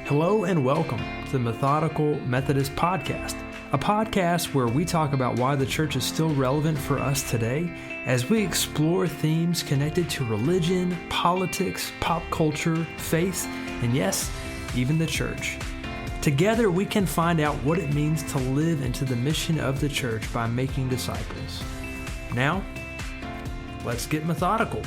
Hello and welcome to the Methodical Methodist Podcast, a podcast where we talk about why the church is still relevant for us today as we explore themes connected to religion, politics, pop culture, faith, and yes, even the church. Together, we can find out what it means to live into the mission of the church by making disciples. Now, let's get methodical.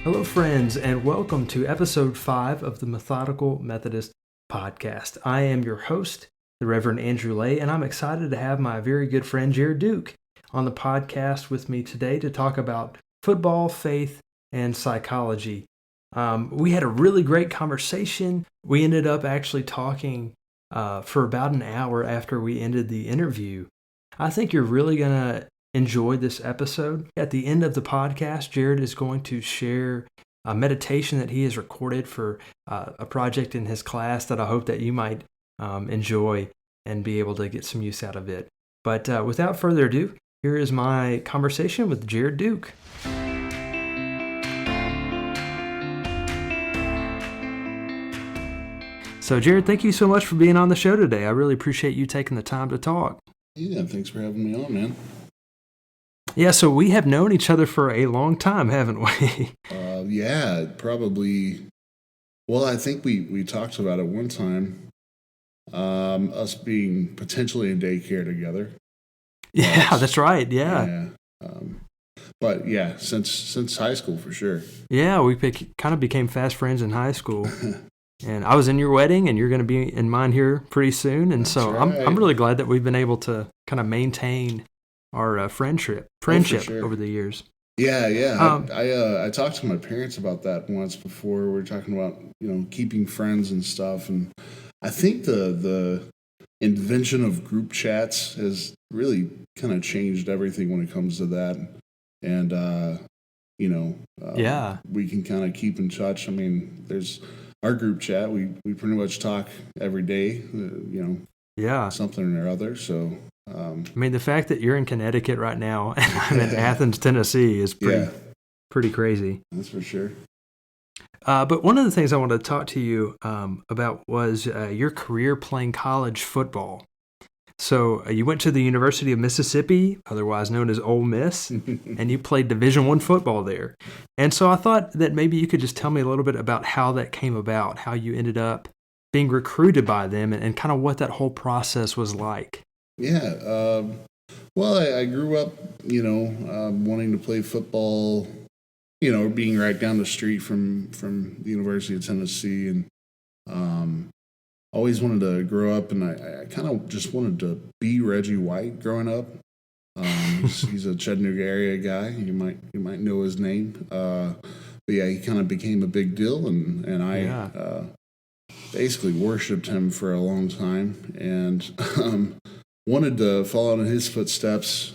Hello, friends, and welcome to episode 5 of the Methodical Methodist Podcast. I am your host, the Reverend Andrew Lay, and I'm excited to have my very good friend Jared Duke on the podcast with me today to talk about football, faith, and psychology. We had a really great conversation. We ended up actually talking for about an hour after we ended the interview. I think you're really going to enjoy this episode. At the end of the podcast, Jared is going to share a meditation that he has recorded for a project in his class that I hope that you might enjoy and be able to get some use out of it. But without further ado, here is my conversation with Jared Duke. So, Jared, thank you so much for being on the show today. I really appreciate you taking the time to talk. Yeah, thanks for having me on, man. Yeah, so we have known each other for a long time, haven't we? Yeah, probably. Well, I think we talked about it one time, us being potentially in daycare together. Yeah, that's right. Yeah. But yeah, since high school for sure. Yeah, we kind of became fast friends in high school. And I was in your wedding, and you're going to be in mine here pretty soon. And That's so right. I'm really glad that we've been able to kind of maintain our friendship sure. over the years. Yeah. I talked to my parents about that once before. We were talking about keeping friends and stuff, and I think the invention of group chats has really kind of changed everything when it comes to that. And we can kind of keep in touch. I mean, there's our group chat. We pretty much talk every day. Something or other. So. I mean, the fact that you're in Connecticut right now and I'm in Athens, Tennessee is pretty crazy. That's for sure. But one of the things I wanted to talk to you about was your career playing college football. So you went to the University of Mississippi, otherwise known as Ole Miss, and you played Division I football there. And so I thought that maybe you could just tell me a little bit about how that came about, how you ended up being recruited by them, and kind of what that whole process was like. Yeah. Well, I grew up, wanting to play football, being right down the street from the University of Tennessee, and always wanted to grow up, and I kind of just wanted to be Reggie White growing up. He's a Chattanooga area guy. You might know his name. But yeah, he kind of became a big deal, and I basically worshipped him for a long time, and wanted to follow in his footsteps.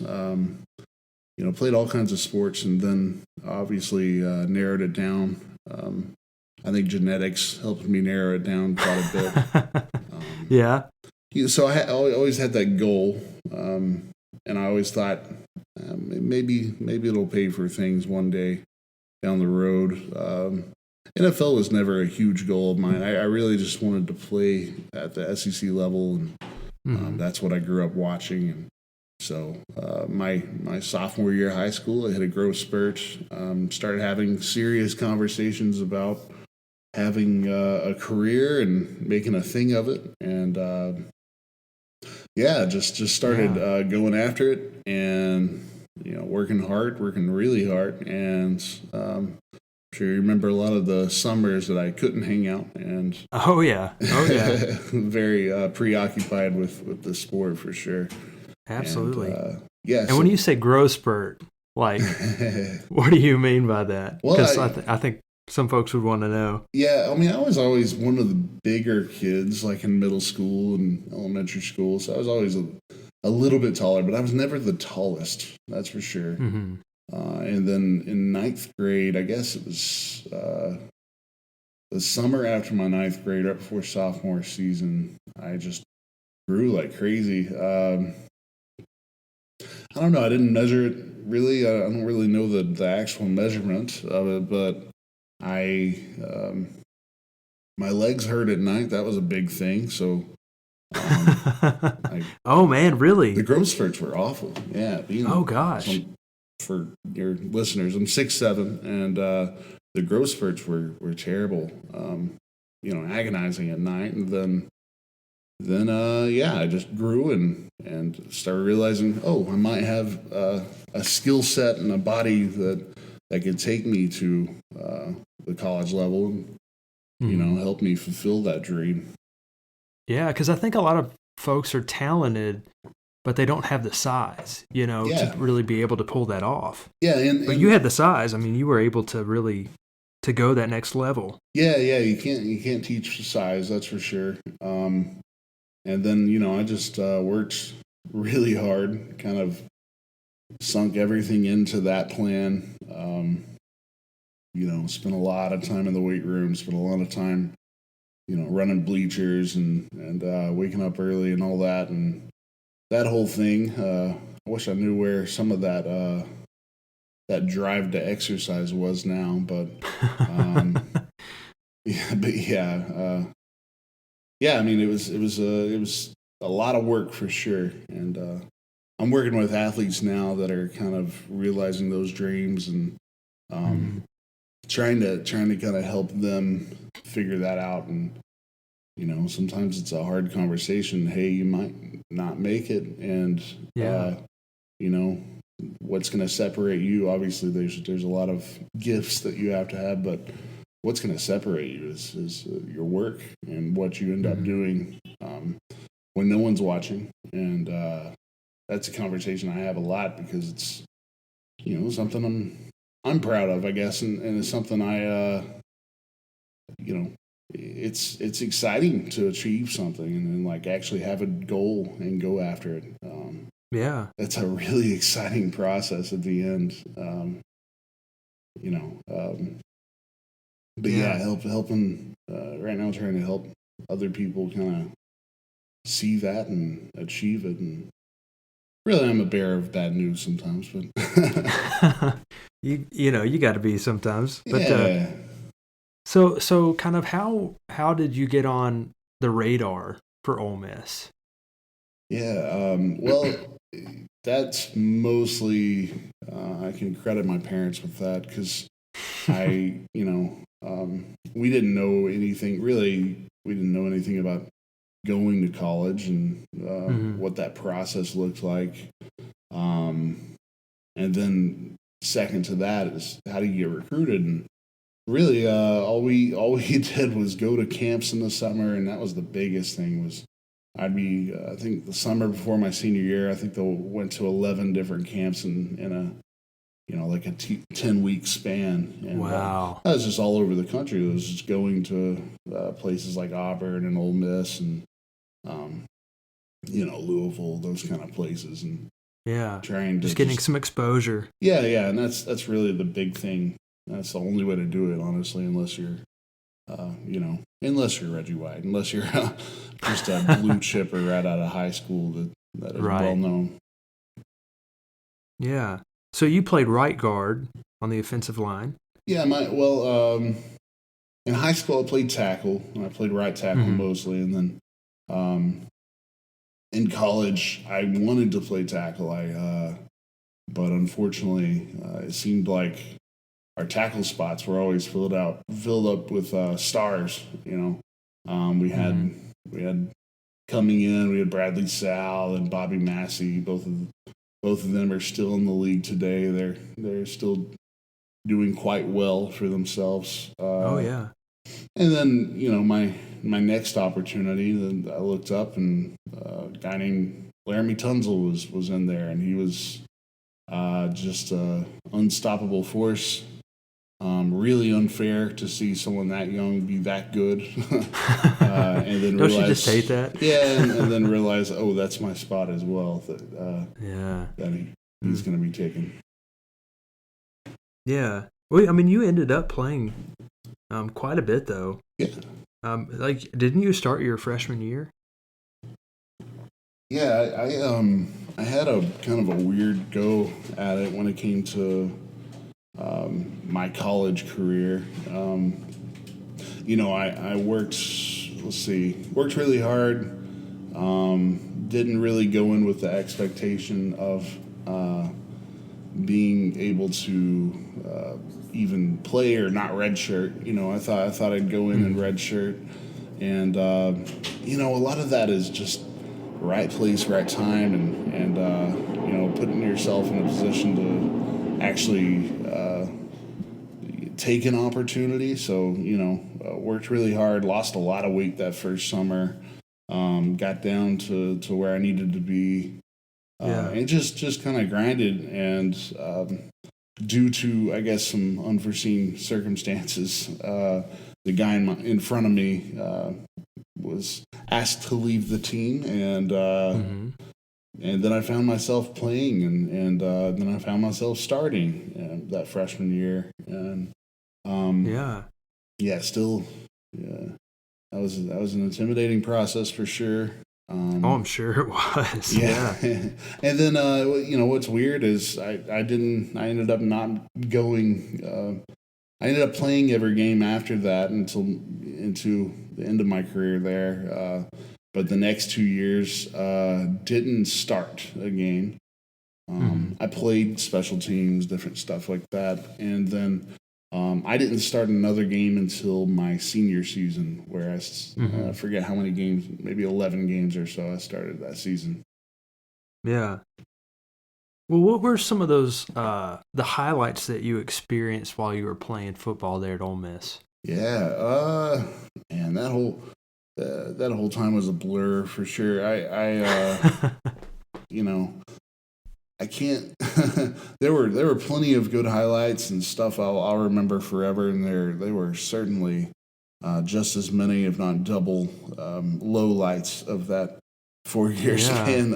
Played all kinds of sports, and then obviously narrowed it down. I think genetics helped me narrow it down quite a bit. So I always had that goal, and I always thought maybe it'll pay for things one day down the road. NFL was never a huge goal of mine. I really just wanted to play at the SEC level, and that's what I grew up watching. And so my sophomore year of high school, I hit a growth spurt, started having serious conversations about having a career and making a thing of it. And just started going after it, and working really hard. And I'm sure you remember a lot of the summers that I couldn't hang out, and very preoccupied with the sport for sure. Absolutely. And when you say growth spurt, like, what do you mean by that? Because I think some folks would want to know. Yeah, I mean, I was always one of the bigger kids, like in middle school and elementary school, so I was always a little bit taller, but I was never the tallest, that's for sure. Mm-hmm. And then in ninth grade, I guess it was the summer after my ninth grade, right before sophomore season, I just grew like crazy. I don't know. I didn't measure it really. I don't really know the actual measurement of it, but I my legs hurt at night. That was a big thing. So, I, Oh man, really? the growth spurts were awful. Yeah. Oh gosh. For your listeners, I'm 6'7", and the growth spurts were terrible. Agonizing at night, and then I just grew and started realizing, oh, I might have a skill set and a body that could take me to the college level and help me fulfill that dream. Yeah, because I think a lot of folks are talented, but they don't have the size, to really be able to pull that off. Yeah, but you had the size. I mean, you were able to really to go that next level. Yeah, you can't teach size, that's for sure. And then I just worked really hard, kind of sunk everything into that plan. Spent a lot of time in the weight room, spent a lot of time, running bleachers and waking up early and all that, and that whole thing. I wish I knew where some of that drive to exercise was now, but I mean, it was a lot of work for sure, and I'm working with athletes now that are kind of realizing those dreams and trying to kind of help them figure that out. And sometimes it's a hard conversation. Hey, you might not make it, and what's going to separate you? Obviously, there's a lot of gifts that you have to have, but what's going to separate you is your work and what you end up doing when no one's watching. And that's a conversation I have a lot because it's something I'm proud of, I guess, and it's something it's exciting to achieve something and then like actually have a goal and go after it. That's a really exciting process at the end. Helping right now, trying to help other people kind of see that and achieve it. And really, I'm a bearer of bad news sometimes, but you got to be sometimes. But yeah. So kind of how did you get on the radar for Ole Miss? Yeah, well, that's mostly I can credit my parents with that because we didn't know anything really. We didn't know anything about going to college and what that process looked like. And then second to that is how do you get recruited? And really, all we did was go to camps in the summer, and that was the biggest thing. Was I'd be I think the summer before my senior year, I think they went to 11 different camps in a like a 10-week span. And, wow. That was just all over the country. It was just going to places like Auburn and Ole Miss and Louisville, those kind of places, and trying to just getting some exposure. Yeah, and that's really the big thing. That's the only way to do it, honestly, unless you're, unless you're Reggie White, unless you're just a blue chipper right out of high school that is well known. Yeah. So you played right guard on the offensive line. Yeah, in high school I played tackle. I played right tackle mostly, and then in college I wanted to play tackle. But unfortunately, it seemed like our tackle spots were always filled up with stars. We had coming in. We had Bradley Sal and Bobby Massey. Both of them are still in the league today. They're still doing quite well for themselves. And then my next opportunity, then I looked up and a guy named Laramie Tunzel was in there, and he was just an unstoppable force. Really unfair to see someone that young be that good. And then don't you just hate that? Yeah, and then realize, oh, that's my spot as well. That he's going to be taken. Yeah. Well, I mean, you ended up playing quite a bit, though. Yeah. Didn't you start your freshman year? Yeah, I had a kind of a weird go at it when it came to my college career. I worked, worked really hard. Didn't really go in with the expectation of being able to even play or not redshirt. I thought I'd go in and redshirt, and a lot of that is just right place, right time, and putting yourself in a position to actually take an opportunity. So worked really hard, lost a lot of weight that first summer, got down to where I needed to be, and just kind of grinded. And due to, I guess, some unforeseen circumstances, the guy in front of me was asked to leave the team, and then I found myself playing, and then I found myself starting that freshman year, and still, that was an intimidating process for sure. I'm sure it was. Yeah. And then what's weird is I ended up not going. I ended up playing every game after that into the end of my career there. But the next 2 years didn't start a game. I played special teams, different stuff like that, and then I didn't start another game until my senior season, where I forget how many games, maybe 11 games or so I started that season. Yeah. Well, what were some of those the highlights that you experienced while you were playing football there at Ole Miss? Yeah, man, that whole time was a blur for sure. I I can't. There were plenty of good highlights and stuff I'll remember forever, and they were certainly just as many, if not double, low lights of that 4 year span.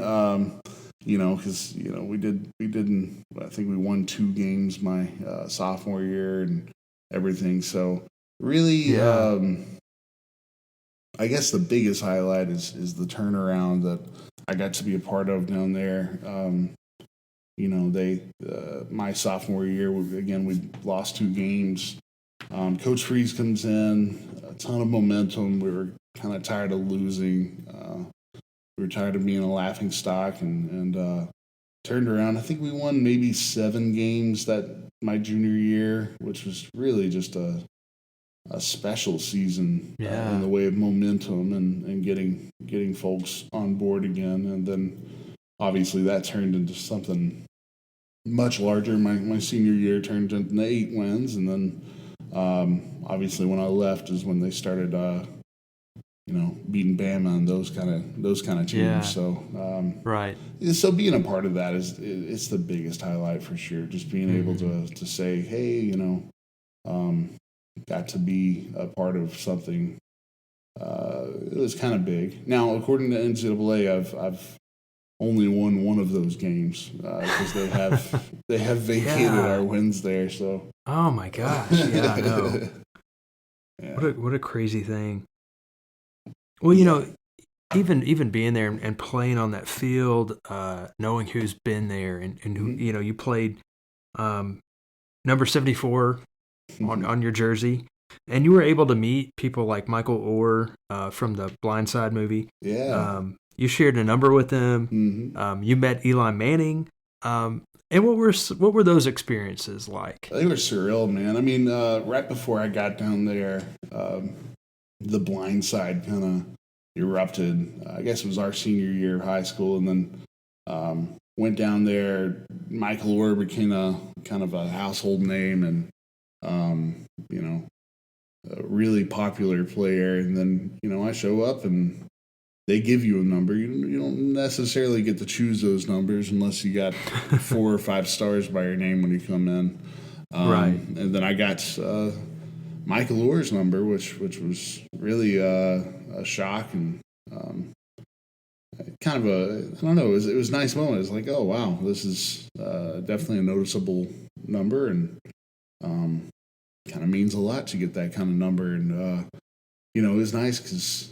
Because I think we won 2 games my sophomore year and everything. So really, I guess the biggest highlight is the turnaround that I got to be a part of down there. My sophomore year, we lost 2 games. Coach Freeze comes in, a ton of momentum. We were kind of tired of losing. We were tired of being a laughing stock, and turned around. I think we won maybe 7 games that my junior year, which was really just a special season in the way of momentum and getting folks on board again. And then obviously that turned into something much larger. My senior year turned into 8 wins, and then obviously when I left is when they started beating Bama and those kind of teams. Yeah. So right. So being a part of that it's the biggest highlight for sure. Just being able to say, hey, got to be a part of something. It was kind of big. Now, according to NCAA, I've only won one of those games because they have vacated our wins there. So. Oh my gosh! Yeah, I know. What a crazy thing. Well, even being there and playing on that field, knowing who's been there and who, you played number 74 on your jersey, and you were able to meet people like Michael Oher from the Blind Side movie. Yeah. You shared a number with him. You met Eli Manning. And what were those experiences like? They were surreal, man. I mean, right before I got down there, the Blind Side kind of erupted. I guess it was our senior year of high school, and then went down there. Michael Oher became a kind of a household name, and a really popular player. And then I show up and they give you a number. You don't necessarily get to choose those numbers unless you got 4 or 5 stars by your name when you come in. Right. And then I got Michael Oher's number, which was really a shock and kind of I don't know. It was a nice moment. It's like, oh wow, this is definitely a noticeable number, and kind of means a lot to get that kind of number. And it was nice because.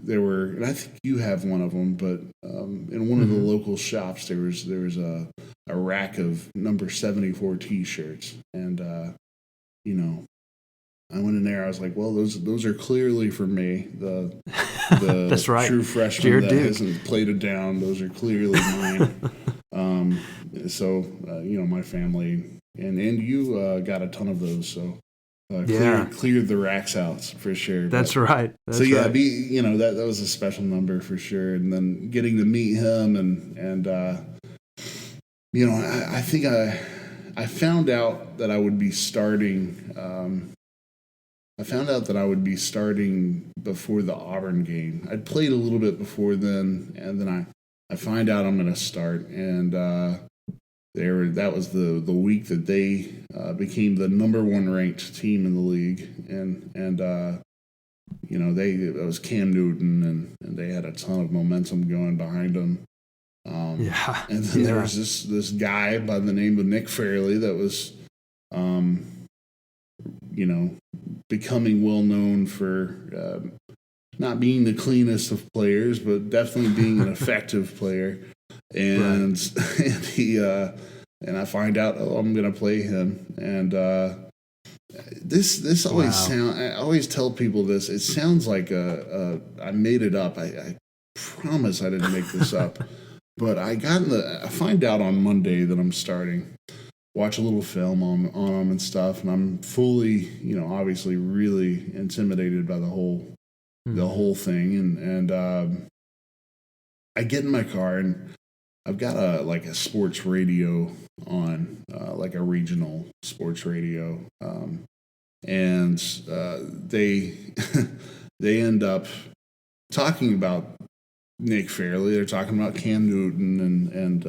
There were, and I think you have one of them, but in one of the local shops there was a rack of number 74 T-shirts, and I went in there. I was like, well, those are clearly for me. The That's right. True freshman Jared that Duke. hasn't played it down. Those are clearly mine. So my family and you got a ton of those. So cleared the racks out for sure. That's right. Right. That was a special number for sure. And then getting to meet him and I think I found out that I would be starting. I found out that I would be starting before the Auburn game. I'd played a little bit before then, and then I find out I'm going to start. And that was the week that they became the number 1 ranked team in the league, and it was Cam Newton, and they had a ton of momentum going behind them. And then there was this guy by the name of Nick Fairley that was, becoming well known for not being the cleanest of players, but definitely being an effective player. And and I find out, I'm going to play him. And this always I always tell people this. It sounds like I made it up. I promise I didn't make this up. But I find out on Monday that I'm starting. Watch a little film on them and stuff, and I'm fully, obviously really intimidated by the whole thing. And I get in my car, and I've got a sports radio on, like a regional sports radio, and they they end up talking about Nick Fairley. They're talking about Cam Newton, and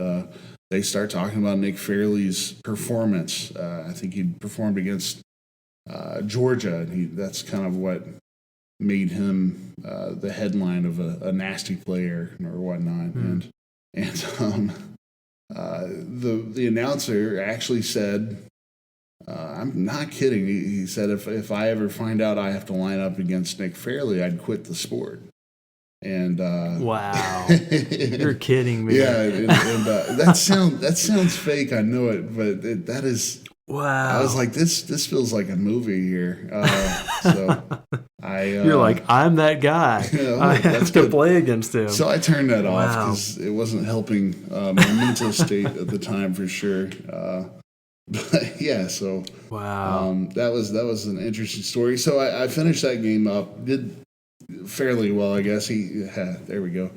they start talking about Nick Fairley's performance. I think he performed against Georgia, and that's kind of what made him the headline of a nasty player or whatnot. And the announcer actually said, I'm not kidding. He said, if I ever find out I have to line up against Nick Fairley, I'd quit the sport. And wow, you're kidding me. Yeah, and that sounds fake. I know it, but that is wow. I was like, this feels like a movie here. You're like, I'm that guy. I have to play against him. So I turned that off because it wasn't helping my mental state at the time for sure. But yeah, so wow, that was an interesting story. So I finished that game up. Did fairly well, I guess. There we go.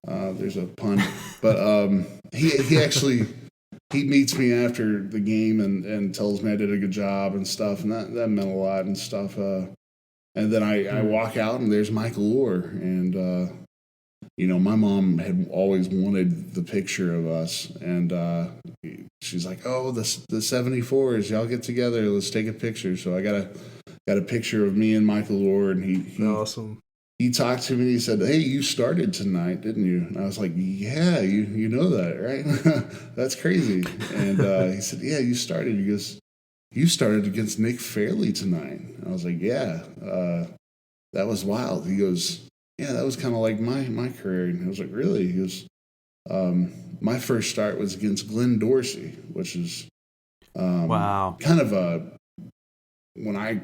There's a pun, but he actually meets me after the game and tells me I did a good job and stuff, and that meant a lot and stuff. And then I walk out and there's Michael Orr, and my mom had always wanted the picture of us, and she's like, "Oh, the 74s, y'all get together, let's take a picture." So I got a picture of me and Michael Orr, and he awesome. He talked to me and he said, "Hey, you started tonight, didn't you?" And I was like, "Yeah, you know that, right?" That's crazy. And he said, "Yeah, you started." He goes, "You started against Nick Fairley tonight." And I was like, "Yeah, that was wild." He goes, "Yeah, that was kind of like my career." And I was like, "Really?" He goes, "My first start was against Glenn Dorsey, which is wow, kind of when I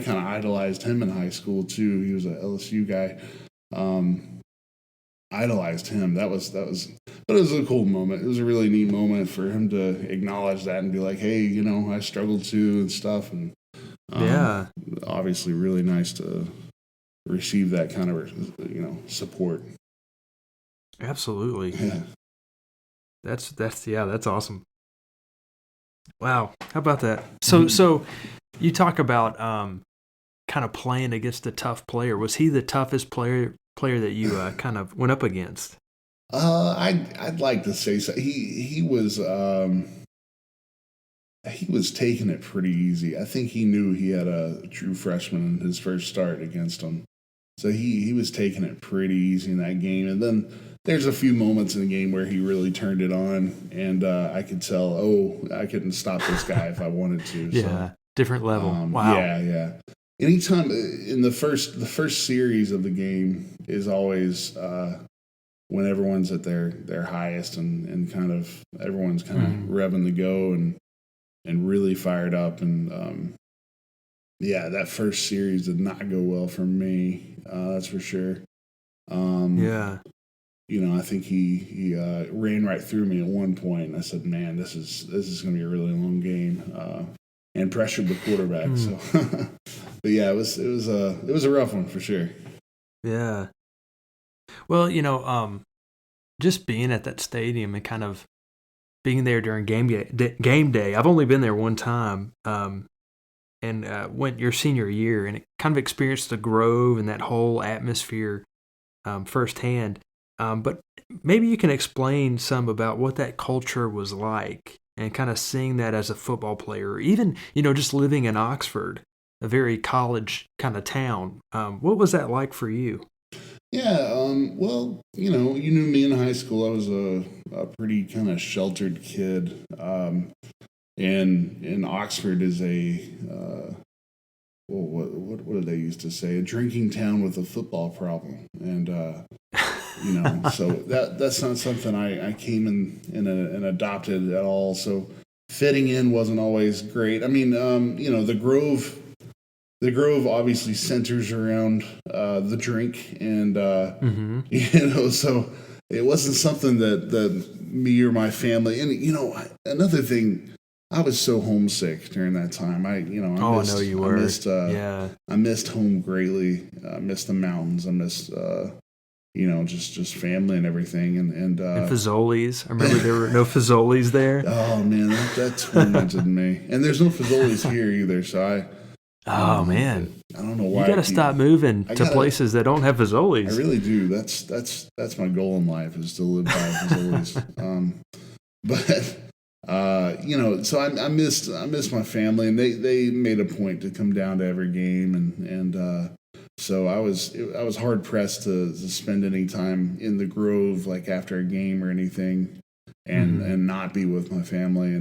kind of idolized him in high school too. He was a LSU guy. Idolized him. But it was a cool moment. It was a really neat moment for him to acknowledge that and be like, "Hey, I struggled too and stuff." And obviously really nice to receive that kind of support. Absolutely. Yeah. That's awesome. Wow, how about that? So you talk about kind of playing against a tough player. Was he the toughest player that you kind of went up against? I'd like to say so. He was taking it pretty easy. I think he knew he had a true freshman in his first start against him, so he was taking it pretty easy in that game. And then there's a few moments in the game where he really turned it on, and I could tell, I couldn't stop this guy if I wanted to. Yeah, so, different level. Wow. Yeah. Anytime in the first series of the game is always when everyone's at their highest and kind of everyone's kind of revving to go and really fired up, and yeah, that first series did not go well for me. That's for sure. Yeah. I think he ran right through me at one point, and I said, "Man, this is going to be a really long game," and pressured the quarterback. So, but yeah, it was a rough one for sure. Yeah. Well, just being at that stadium and kind of being there during game day. I've only been there one time, and went your senior year, and it kind of experienced the Grove and that whole atmosphere firsthand. But maybe you can explain some about what that culture was like, and kind of seeing that as a football player, or even just living in Oxford, a very college kind of town. What was that like for you? Yeah, well, you knew me in high school. I was a pretty kind of sheltered kid, and Oxford is well, what did they used to say? A drinking town with a football problem, and so that's not something I came in and adopted at all. So fitting in wasn't always great. I mean, the Grove. The Grove obviously centers around the drink, and Mm-hmm. so it wasn't something that me or my family. And another thing, I was so homesick during that time. I Oh, I missed know you were. Yeah. I missed home greatly. I missed the mountains. I missed just family and everything. And And Fazoli's. I remember there were no Fazoli's there. oh man, that tormented me. And there's no Fazoli's here either. So Oh man, I don't know why. you got to stop moving to places that don't have Fazoli's. I really do. That's my goal in life, is to live by Fazoli's. But so I missed my family, and they made a point to come down to every game, and so I was hard pressed to spend any time in the Grove, like after a game or anything, and not be with my family,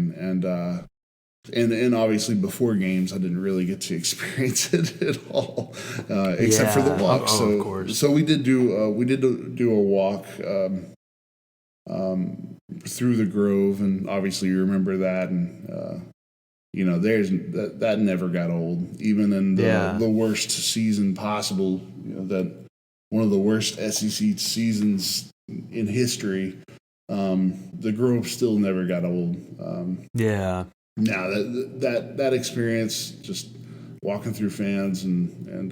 and obviously before games, I didn't really get to experience it at all, except for the walk. Of course. So we did do a walk through the Grove, and obviously you remember that, and there's that never got old, even in the worst season possible. That one of the worst SEC seasons in history. The Grove still never got old. Yeah. Now that experience, just walking through fans and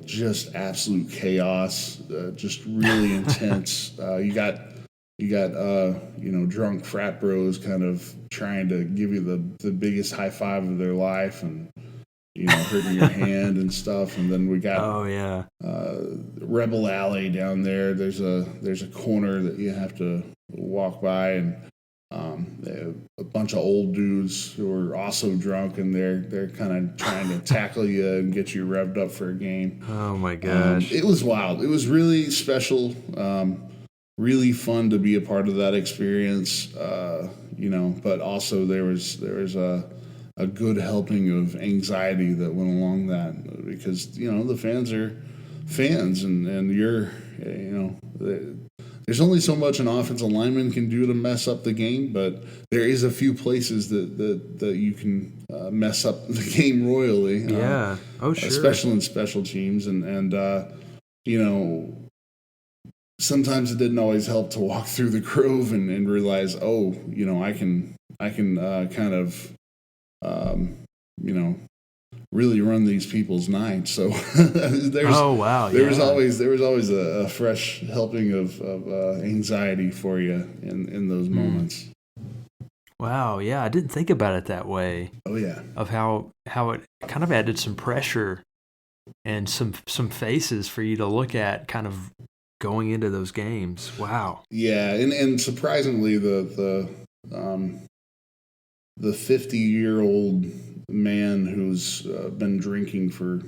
just absolute chaos, just really intense. You got drunk frat bros kind of trying to give you the biggest high five of their life, and hurting your hand and stuff. And then we got Rebel Alley down there. There's a corner that you have to walk by, and a bunch of old dudes who are also drunk, and they're kind of trying to tackle you and get you revved up for a game. Oh my gosh. It was wild. It was really special. Really fun to be a part of that experience. But also there was a good helping of anxiety that went along that, because the fans are fans, and you're there's only so much an offensive lineman can do to mess up the game, but there is a few places that you can mess up the game royally. Yeah. Oh, sure. Especially in special teams, and sometimes it didn't always help to walk through the Grove and realize, I can kind of really run these people's nights. So there was always a fresh helping of anxiety for you in those moments. Wow, yeah, I didn't think about it that way. Oh yeah, of how it kind of added some pressure and some faces for you to look at, kind of going into those games. Wow. Yeah, and surprisingly, the 50-year-old man who's been drinking for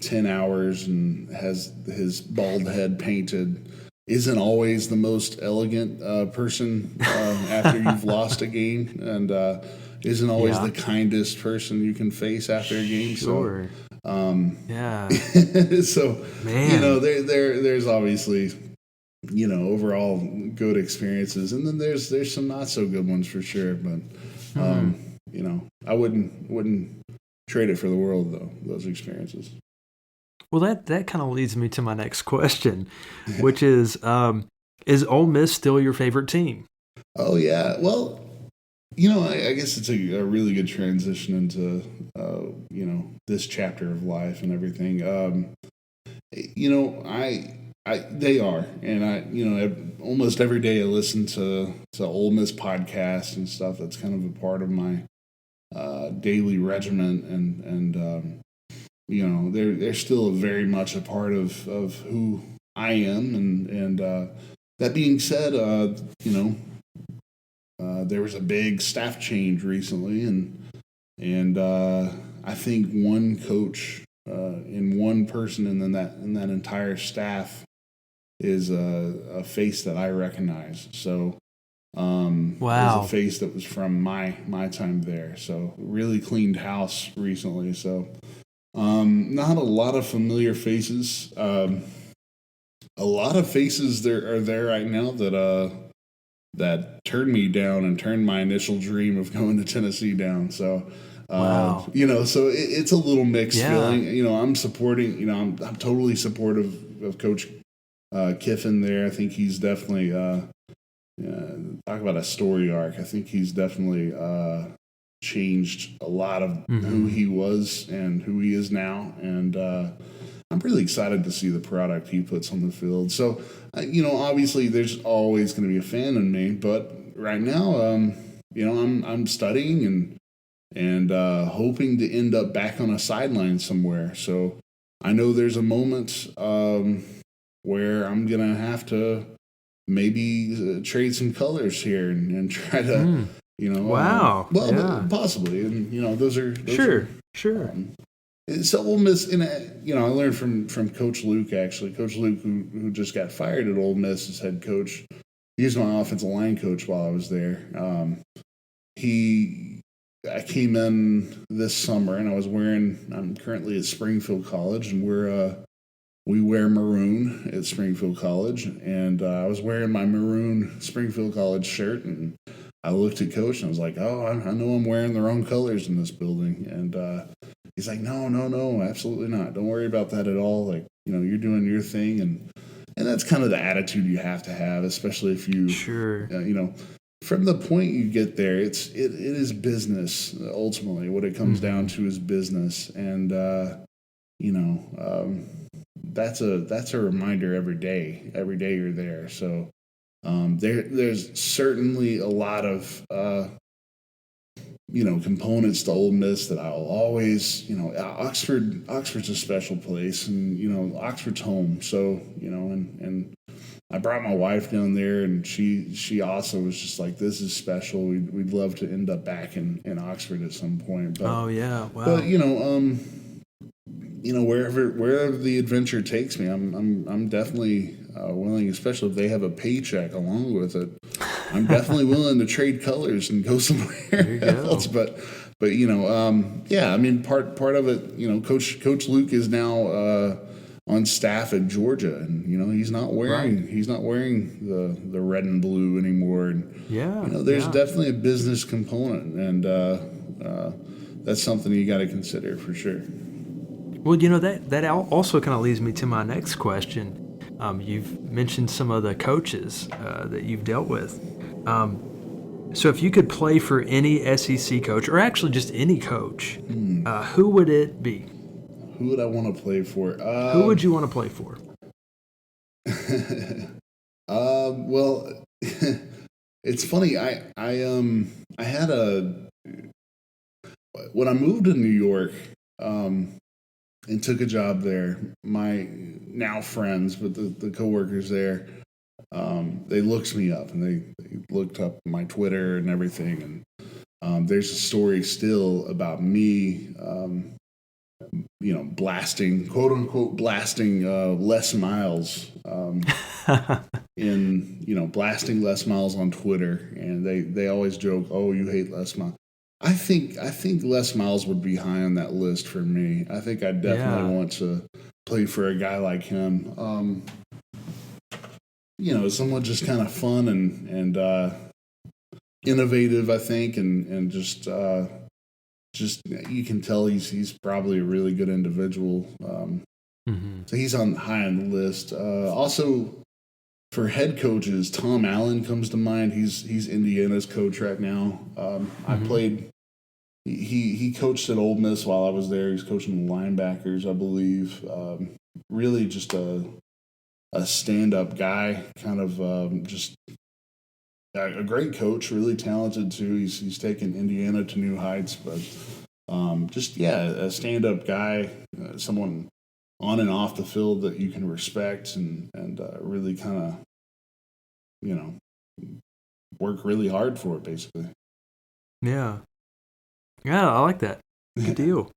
10 hours and has his bald head painted isn't always the most elegant person after you've lost a game, and isn't always the kindest person you can face after a game. Sure. So, so man, there's obviously overall good experiences, and then there's some not so good ones for sure. But I wouldn't trade it for the world, though, those experiences. Well, that kind of leads me to my next question, which is Ole Miss still your favorite team? Oh, yeah. Well, I guess it's a really good transition into, this chapter of life and everything. They are, and almost every day I listen to Ole Miss podcasts and stuff. That's kind of a part of my daily regimen, and they're still very much a part of who I am, and that being said, there was a big staff change recently, and I think one coach in one person, and then that entire staff is a face that I recognize. So it was a face that was from my time there. So really cleaned house recently. So not a lot of familiar faces. A lot of faces there are there right now that turned me down and turned my initial dream of going to Tennessee down. So so it's a little mixed feeling. I'm supporting. I'm totally supportive of Coach Kiffin there. I think he's definitely talk about a story arc. I think he's definitely changed a lot of who he was and who he is now, and I'm really excited to see the product he puts on the field. So, obviously there's always going to be a fan in me, but right now, I'm studying and hoping to end up back on a sideline somewhere. So I know there's a moment where I'm going to have to maybe trade some colors here and try to, possibly. And, those are sure. So Ole Miss, I learned from Coach Luke, actually. Coach Luke, who just got fired at Ole Miss as head coach. He was my offensive line coach while I was there. I came in this summer, and I'm currently at Springfield College, and we wear maroon at Springfield College, and I was wearing my maroon Springfield College shirt, and I looked at Coach, and I was like, oh, I know I'm wearing the wrong colors in this building, and he's like, no, absolutely not. Don't worry about that at all. Like, you're doing your thing, and that's kind of the attitude you have to have, especially if you, from the point you get there, it is business. Ultimately, what it comes down to is business, and that's a reminder every day. Every day you're there, so there's certainly a lot of components to Ole Miss that I'll always, Oxford's a special place, and Oxford's home. So and I brought my wife down there, and she also was just like, this is special. We'd love to end up back in Oxford at some point. But, But wherever the adventure takes me, I'm definitely willing, especially if they have a paycheck along with it. I'm definitely willing to trade colors and go somewhere else. But part of it, Coach Luke is now on staff at Georgia, and he's not wearing the red and blue anymore. And there's definitely a business component, and that's something you got to consider for sure. Well, that also kind of leads me to my next question. You've mentioned some of the coaches that you've dealt with. So if you could play for any SEC coach, or actually just any coach, who would it be? Who would I want to play for? Who would you want to play for? Well, it's funny. I had when I moved to New York, and took a job there, my now friends, but the coworkers there, they looked me up, and they looked up my Twitter and everything, and there's a story still about me, blasting, quote unquote, blasting Les Miles, blasting Les Miles on Twitter, and they always joke, oh, you hate Les Miles. I think Les Miles would be high on that list for me. I think I definitely want to play for a guy like him. Someone just kind of fun and innovative, I think, and just just you can tell he's probably a really good individual. So he's high on the list. Also, for head coaches, Tom Allen comes to mind. He's Indiana's coach right now. I played. He coached at Ole Miss while I was there. He's coaching the linebackers, I believe. Really, just a stand-up guy, kind of just a great coach, really talented too. He's taken Indiana to new heights, but a stand-up guy, someone on and off the field that you can respect and really kind of, work really hard for it, basically. Yeah. Yeah, I like that. Good deal.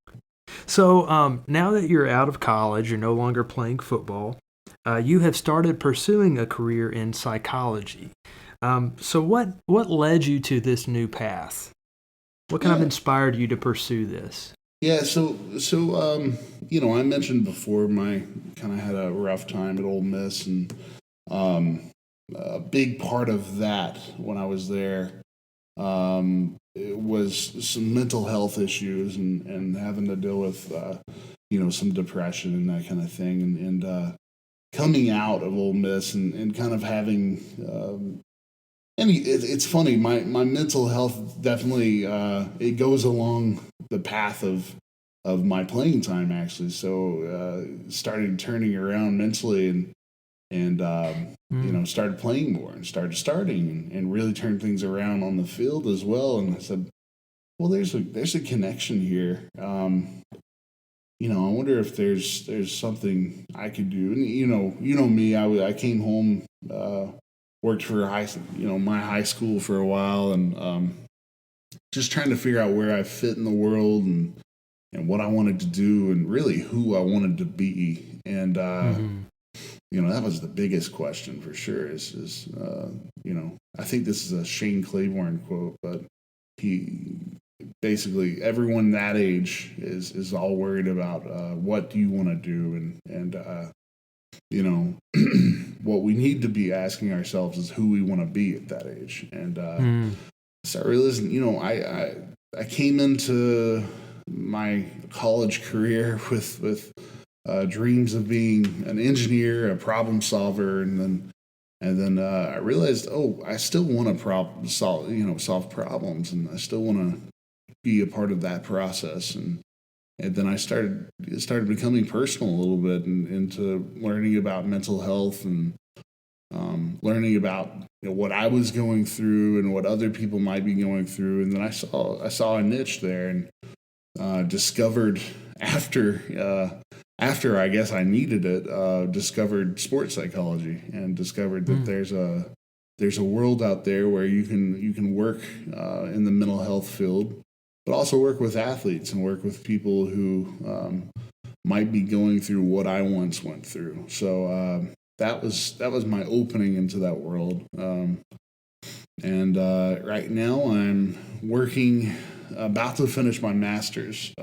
So now that you're out of college, you're no longer playing football, you have started pursuing a career in psychology. So what led you to this new path? What kind of inspired you to pursue this? Yeah, so I mentioned before my kind of had a rough time at Ole Miss, and a big part of that when I was there it was some mental health issues and having to deal with some depression and that kind of thing, and coming out of Ole Miss and kind of having and it's funny, my mental health definitely it goes along the path of my playing time, actually. So started turning around mentally and started playing more and started starting and really turned things around on the field as well. And I said, well, there's a connection here. I wonder if there's something I could do. And you know me, I came home, worked for my high school for a while, and just trying to figure out where I fit in the world and what I wanted to do and really who I wanted to be. And that was the biggest question for sure. Is I think this is a Shane Claiborne quote, but he basically, everyone that age is all worried about what do you want to do, and what we need to be asking ourselves is who we want to be at that age. And start realizing, I came into my college career with dreams of being an engineer, a problem solver, and then I realized, I still want to solve problems, and I still want to be a part of that process. And then it started becoming personal a little bit, and into learning about mental health and learning about what I was going through and what other people might be going through. And then I saw a niche there, and discovered after I guess I needed it, discovered sports psychology, and discovered that there's a world out there where you can work in the mental health field, but also work with athletes and work with people who might be going through what I once went through. So that was my opening into that world. And right now I'm working, about to finish my master's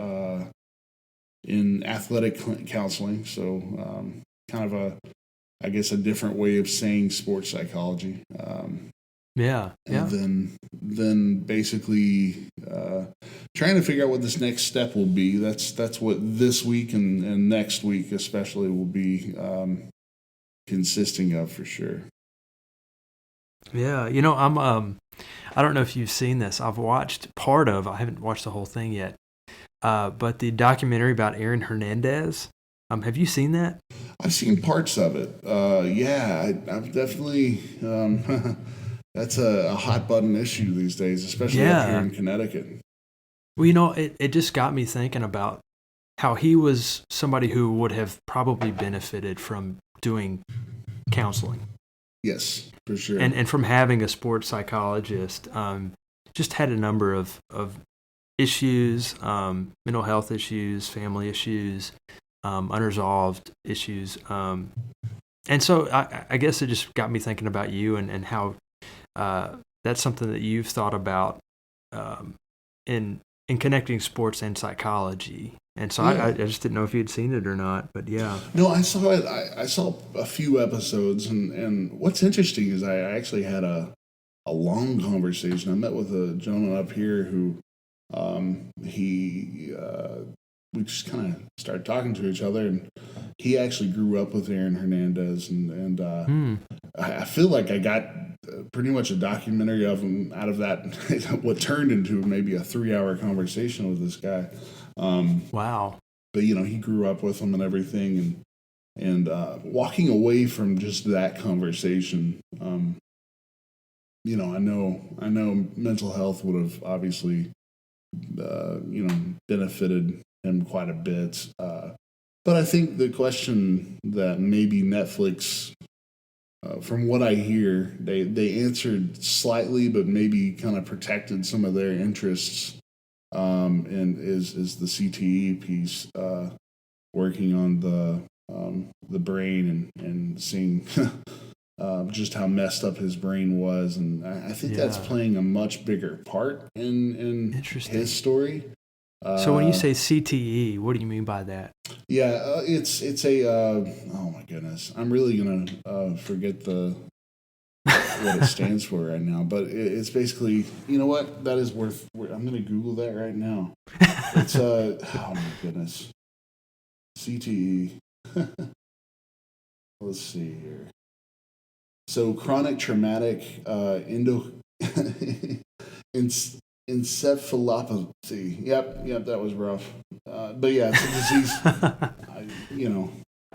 in athletic counseling. So kind of I guess a different way of saying sports psychology. And then basically trying to figure out what this next step will be. That's what this week and next week especially will be consisting of, for sure. Yeah, I'm I don't know if you've seen this. I've watched I haven't watched the whole thing yet. But the documentary about Aaron Hernandez, have you seen that? I've seen parts of it. I've definitely. That's a hot button issue these days, especially up here in Connecticut. Well, it just got me thinking about how he was somebody who would have probably benefited from doing counseling. Yes, for sure. And from having a sports psychologist, just had a number of issues, mental health issues, family issues, unresolved issues. And so I guess it just got me thinking about you and how that's something that you've thought about in connecting sports and psychology. And so I just didn't know if you'd seen it or not, but yeah. No, I saw it. I saw a few episodes, and what's interesting is I actually had a long conversation. I met with a gentleman up here who We just kind of started talking to each other, and he actually grew up with Aaron Hernandez, and I feel like I got pretty much a documentary of him out of that, what turned into maybe a 3-hour conversation with this guy. Wow. But he grew up with him and everything, and walking away from just that conversation, I know mental health would have obviously benefited him quite a bit. But I think the question that maybe Netflix, from what I hear, they answered slightly, but maybe kind of protected some of their interests, and is the CTE piece, working on the brain and seeing just how messed up his brain was, and I think that's playing a much bigger part in his story. So when you say CTE, what do you mean by that? Yeah, it's a oh my goodness, I'm really gonna forget what it stands for right now, but it's basically, you know what, that is worth. I'm gonna Google that right now. It's oh my goodness, CTE. Let's see here. So chronic traumatic encephalopathy. Yep, that was rough. But yeah, it's a disease.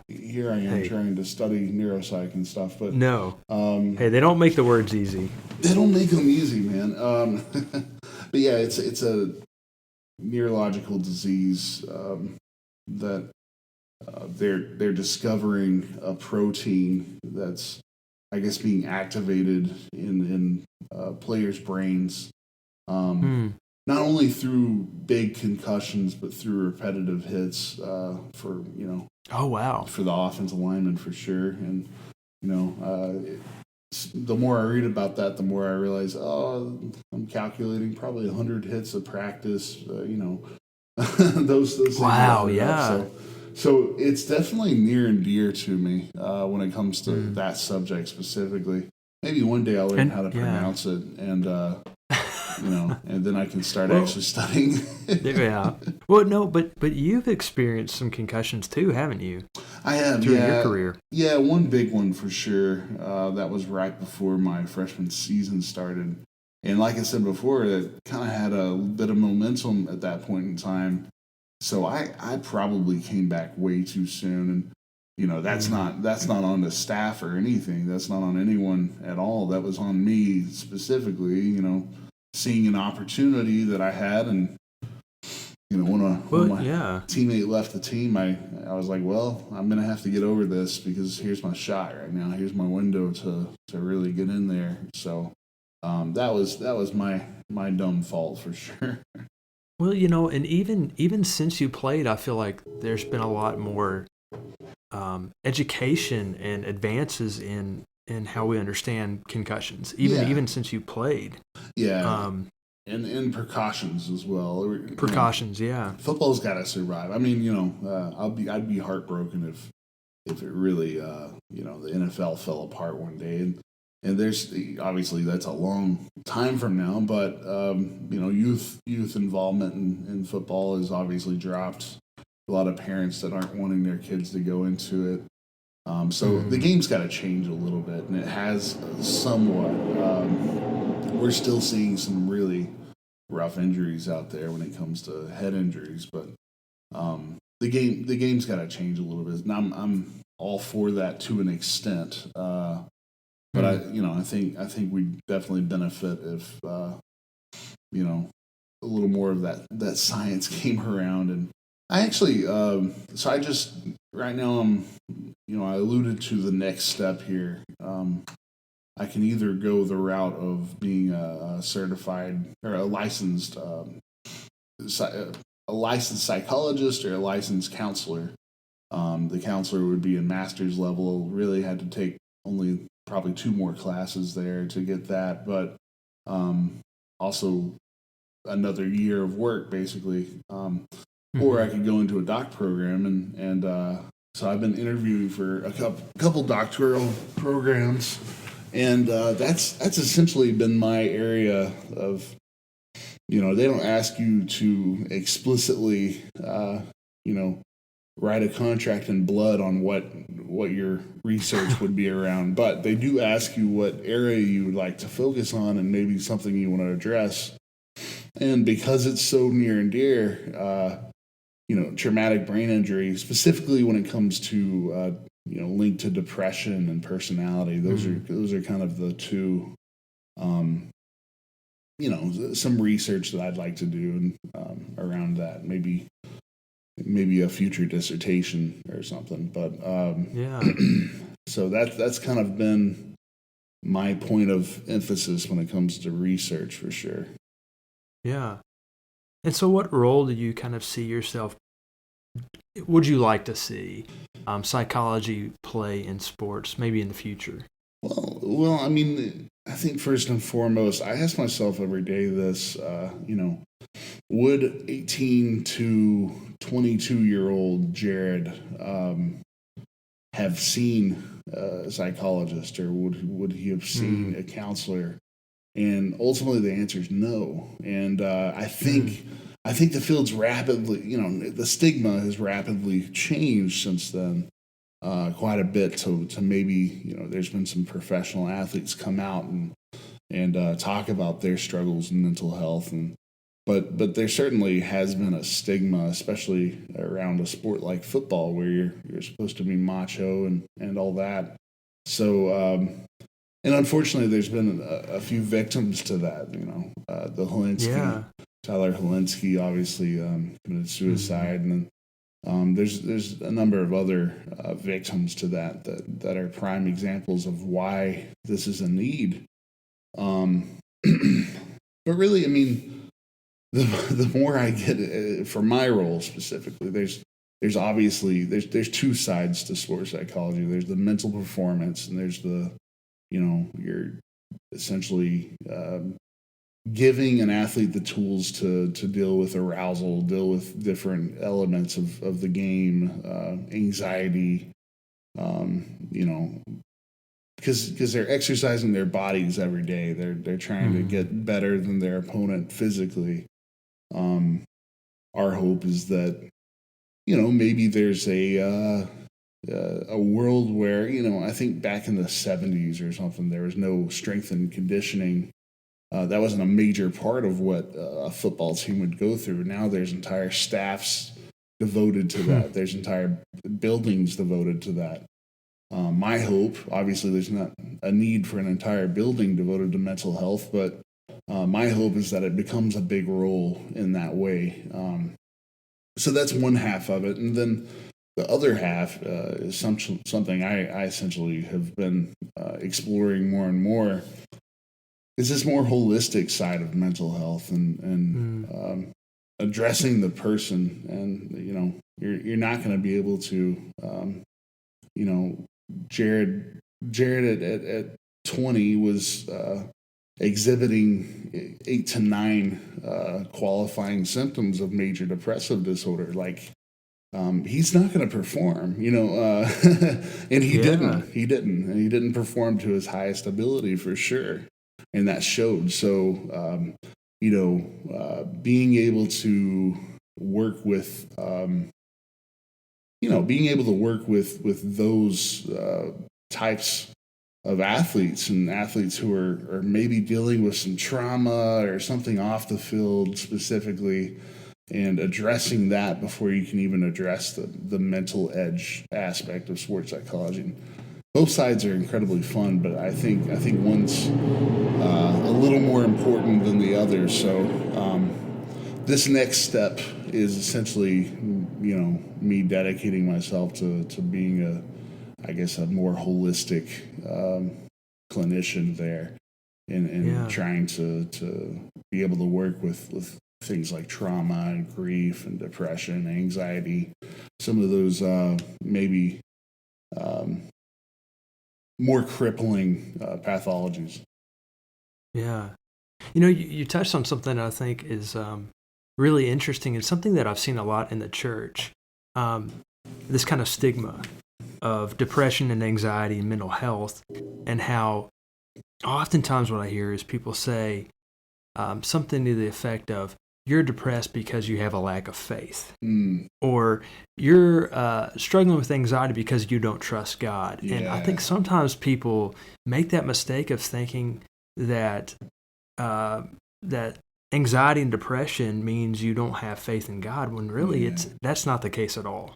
Here I am trying to study neuroscience and stuff, but no. Hey, they don't make the words easy. They don't make them easy, man. But yeah, it's a neurological disease that they're discovering a protein that's, I guess, being activated in players' brains, not only through big concussions but through repetitive hits for Oh wow! for the offensive lineman for sure. And the more I read about that, the more I realize, I'm calculating probably 100 hits of practice. Those things. Wow, yeah. So it's definitely near and dear to me when it comes to that subject specifically. Maybe one day I'll learn how to pronounce it, and and then I can start actually studying. Yeah. Well, no, but you've experienced some concussions too, haven't you? I have, through your career. Yeah, one big one for sure. That was right before my freshman season started. And like I said before, it kind of had a bit of momentum at that point in time. So I probably came back way too soon. And, that's not on the staff or anything. That's not on anyone at all. That was on me specifically, seeing an opportunity that I had. And, when my teammate left the team, I was like, well, I'm going to have to get over this because here's my shot right now. Here's my window to really get in there. So that was my dumb fault for sure. Well, and even since you played, I feel like there's been a lot more education and advances in how we understand concussions, even since you played. Yeah. And precautions as well. Precautions, yeah. Football's got to survive. I mean, I'd be heartbroken if it really, the NFL fell apart one day. And there's obviously that's a long time from now, but youth involvement in football is obviously dropped. A lot of parents that aren't wanting their kids to go into it. So the game's got to change a little bit, and it has somewhat. We're still seeing some really rough injuries out there when it comes to head injuries, but the game's got to change a little bit. And I'm all for that to an extent, but I think we definitely benefit if a little more of that science came around. And I actually so I just right now I alluded to the next step here. I can either go the route of being a certified or a licensed psychologist or a licensed counselor. The counselor would be a master's level. Really had to take only probably 2 more classes there to get that, but also another year of work basically. Or I could go into a doc program, and so I've been interviewing for a couple doctoral programs. And that's essentially been my area of, they don't ask you to explicitly, write a contract in blood on what your research would be around, but they do ask you what area you would like to focus on and maybe something you want to address. And because it's so near and dear, traumatic brain injury, specifically when it comes to linked to depression and personality, those are kind of the two. Some research that I'd like to do around that, maybe a future dissertation or something. But so that's kind of been my point of emphasis when it comes to research, for sure. Yeah. And so what role do you kind of see yourself, would you like to see psychology play in sports, maybe in the future? Well, I mean, I think first and foremost, I ask myself every day this, would 18 to 22-year-old Jared have seen a psychologist, or would he have seen a counselor? And ultimately, the answer is no. And I think the field's rapidly, the stigma has rapidly changed since then, quite a bit. To maybe, there's been some professional athletes come out and talk about their struggles in mental health, but there certainly has been a stigma, especially around a sport like football, where you're supposed to be macho and all that. So. And unfortunately, there's been a few victims to that. The Hilinski, Tyler Hilinski, obviously committed suicide, and then there's a number of other victims to that are prime examples of why this is a need. But really, I mean, the more I get for my role specifically, there's obviously there's two sides to sports psychology. There's the mental performance, and there's the you're essentially giving an athlete the tools to deal with arousal, deal with different elements of the game, anxiety, because they're exercising their bodies every day. They're trying to get better than their opponent physically. Our hope is that, maybe there's a world where, I think back in the 70s or something, there was no strength and conditioning. That wasn't a major part of what a football team would go through. Now there's entire staffs devoted to that. There's entire buildings devoted to that. My hope, obviously, there's not a need for an entire building devoted to mental health, but my hope is that it becomes a big role in that way. So that's one half of it. And then the other half is something I essentially have been exploring more and more, is this more holistic side of mental health and addressing the person. And, you're not going to be able to, Jared at 20 was exhibiting 8 to 9 qualifying symptoms of major depressive disorder. Like, he's not going to perform, and he didn't perform to his highest ability, for sure. And that showed. So, being able to work with, those types of athletes, and athletes who are maybe dealing with some trauma or something off the field specifically, and addressing that before you can even address the mental edge aspect of sports psychology. Both sides are incredibly fun, but I think one's a little more important than the other. So this next step is essentially, me dedicating myself to being a more holistic clinician there, and trying to be able to work with things like trauma and grief and depression, anxiety, some of those maybe more crippling pathologies. Yeah. You touched on something that I think is really interesting, and something that I've seen a lot in the church, this kind of stigma of depression and anxiety and mental health, and how oftentimes what I hear is people say, something to the effect of, you're depressed because you have a lack of faith, Mm, or you're struggling with anxiety because you don't trust God. And I think yeah. sometimes people make that mistake of thinking that that anxiety and depression means you don't have faith in God, when really Yeah. that's not the case at all.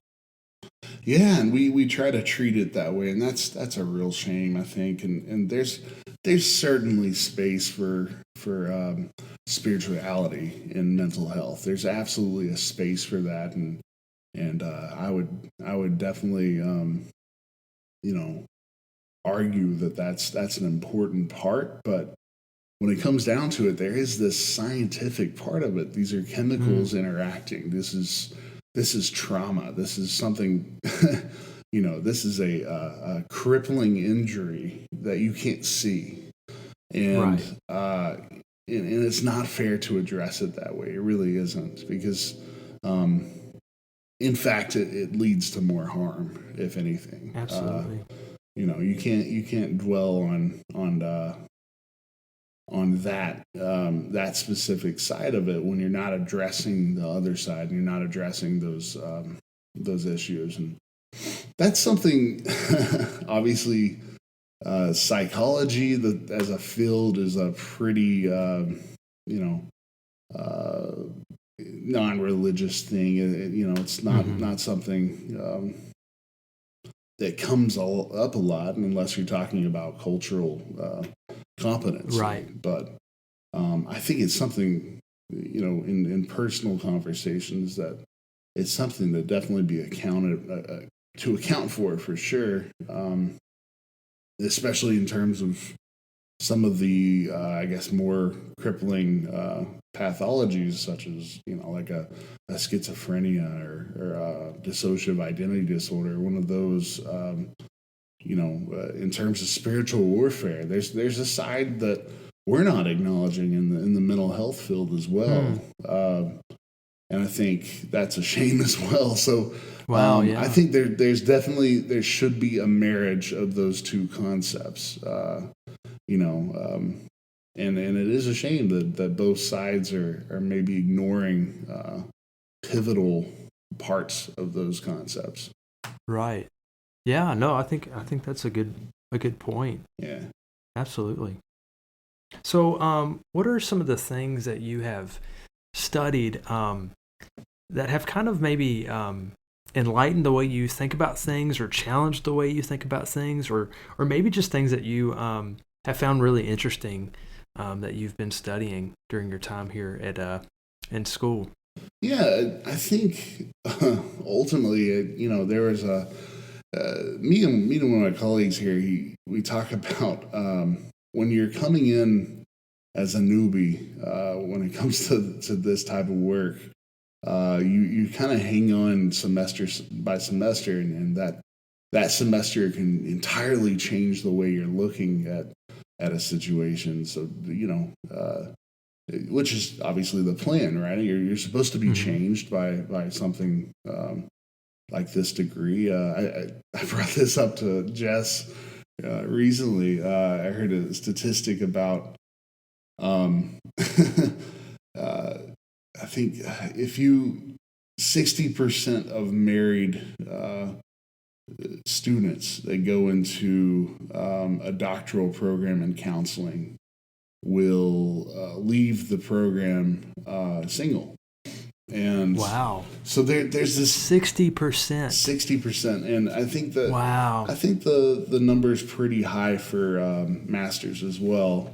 Yeah, and we try to treat it that way, and that's a real shame, I think. And there's certainly space for spirituality in mental health. There's absolutely a space for that, and I would definitely you know argue that that's an important part. But when it comes down to it, there is this scientific part of it. These are Mm, chemicals interacting. This is trauma. This is something, this is a crippling injury that you can't see, and right. and it's not fair to address it that way. It really isn't, because, um, in fact, it leads to more harm, if anything. Absolutely. You can't dwell on that specific side of it when you're not addressing the other side, and you're not addressing those issues. And that's something, obviously, psychology, as a field, is a pretty you know uh, non-religious thing. It's Hmm. not something that comes up a lot, unless you're talking about cultural competency. Right. But I think it's something, in personal conversations, that it's something that definitely be accounted to account for sure. Especially in terms of some of the, I guess, more crippling pathologies, such as, like a schizophrenia, or dissociative identity disorder. One of those, in terms of spiritual warfare, there's a side that we're not acknowledging in the mental health field as well. Hmm. And I think that's a shame as well. So Wow. I Yeah. think there should be a marriage of those two concepts. You know, and it is a shame that both sides are maybe ignoring pivotal parts of those concepts. Right. Yeah. No, I think that's a good point. Yeah. Absolutely. So, what are some of the things that you have studied that have kind of maybe enlightened the way you think about things, or challenged the way you think about things, or maybe just things that you have found really interesting that you've been studying during your time here at in school? Yeah, I think ultimately, there was me and one of my colleagues here. We talk about when you're coming in as a newbie, when it comes to this type of work, you kind of hang on semester by semester, and that semester can entirely change the way you're looking at a situation. So, which is obviously the plan, right? You're supposed to be Hmm. changed by something like this degree. I brought this up to Jess recently. I heard a statistic about um, I think if you 60% of married students that go into a doctoral program in counseling will leave the program single. And Wow. so there's this 60%. 60%, and I Wow. think the number is pretty high for masters as well.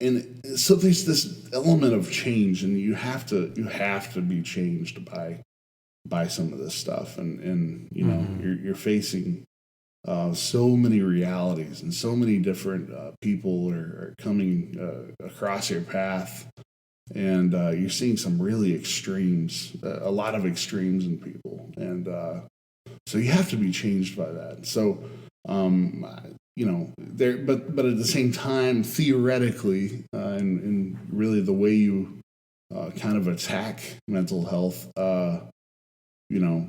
And so there's this element of change, and you have to be changed by some of this stuff, and Hmm. you're facing so many realities, and so many different people are coming across your path, and you're seeing some really extremes, a lot of extremes in people, and so you have to be changed by that. So, um, there, but at the same time, theoretically, and really the way you kind of attack mental health, you know,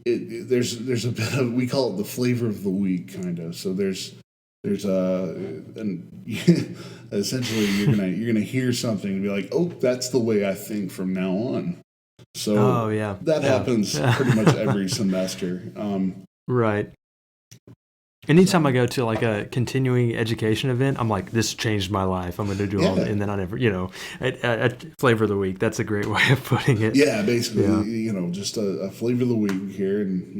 there's a bit of, we call it the flavor of the week, kind of. So there's and essentially you're gonna hear something and be like, oh, that's the way I think from now on. So that happens pretty much every semester. Right. Anytime I go to like a continuing education event, I'm like, this changed my life. I'm going to do all, and then I never, a flavor of the week. That's a great way of putting it. Yeah, basically, just a flavor of the week here, and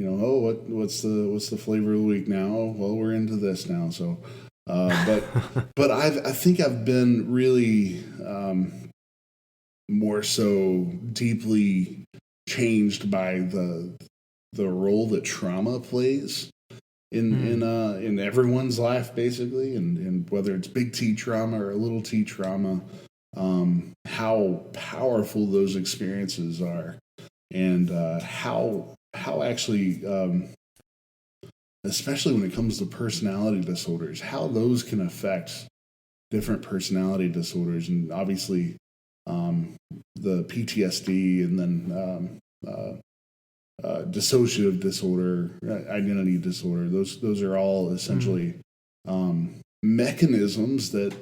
what's the flavor of the week now? Well, we're into this now, so. But I think I've been really more so deeply changed by the role that trauma plays in everyone's life, basically, and whether it's big T trauma or little T trauma, how powerful those experiences are, and how actually, especially when it comes to personality disorders, how those can affect different personality disorders, and obviously the PTSD, and then dissociative disorder, identity disorder. Those are all essentially mechanisms that